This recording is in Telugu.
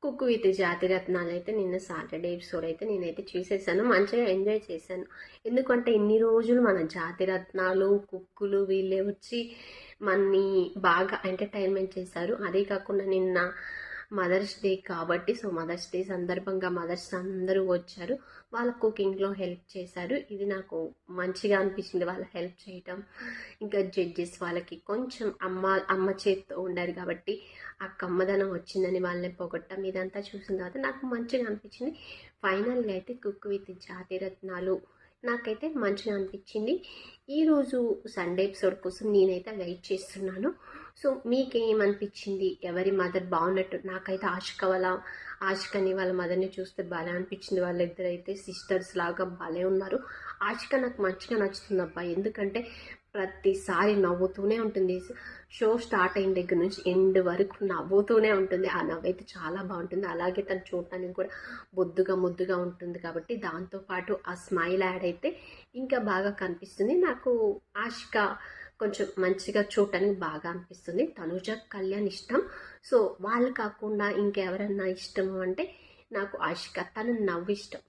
కుక్కు విత్ జాతిరత్నాలు అయితే నిన్న సాటర్డే ఎపిసోడ్ అయితే నేనైతే చూసేసాను. మంచిగా ఎంజాయ్ చేశాను. ఎందుకంటే ఇన్ని రోజులు మన జాతిరత్నాలు కుక్కులు వీళ్ళే వచ్చి మన్ని బాగా ఎంటర్టైన్మెంట్ చేశారు. అదే కాకుండా నిన్న మదర్స్ డే కాబట్టి మదర్స్ డే సందర్భంగా మదర్స్ అందరూ వచ్చారు. వాళ్ళ కుకింగ్లో హెల్ప్ చేశారు. ఇది నాకు మంచిగా అనిపించింది, వాళ్ళ హెల్ప్ చేయటం. ఇంకా జడ్జెస్ వాళ్ళకి కొంచెం అమ్మ చేతితో ఉండారు కాబట్టి ఆ కమ్మదనం వచ్చిందని వాళ్ళని పొగట్టం ఇదంతా చూసిన తర్వాత నాకు మంచిగా అనిపించింది. ఫైనల్గా అయితే కుక్ విత్ జాతిరత్నాలు నాకైతే మంచిగా అనిపించింది. ఈరోజు సండే ఎపిసోడ్ కోసం నేనైతే వెయిట్ చేస్తున్నాను. సో మీకేమనిపించింది? ఎవరి మదర్ బాగున్నట్టు? నాకైతే ఆశికని వాళ్ళ మదర్ని చూస్తే భలే అనిపించింది. వాళ్ళిద్దరు అయితే సిస్టర్స్ లాగా భలే ఉన్నారు. ఆశిక నాకు మంచిగా నచ్చుతుంది అబ్బా, ఎందుకంటే ప్రతిసారి నవ్వుతూనే ఉంటుంది. షో స్టార్ట్ అయిన దగ్గర నుంచి ఎండ్ వరకు నవ్వుతూనే ఉంటుంది. ఆ నవ్వు అయితే చాలా బాగుంటుంది. అలాగే తను చూడటానికి కూడా ముద్దుగా ఉంటుంది కాబట్టి దాంతోపాటు ఆ స్మైల్ యాడ్ అయితే ఇంకా బాగా కనిపిస్తుంది. నాకు ఆశిక కొంచెం మంచిగా చూడటానికి బాగా అనిపిస్తుంది. తనుజ కళ్యాణ్ ఇష్టం. సో వాళ్ళు కాకుండా ఇంకెవరన్నా ఇష్టము అంటే నాకు ఆశిక, తను నవ్వు ఇష్టం.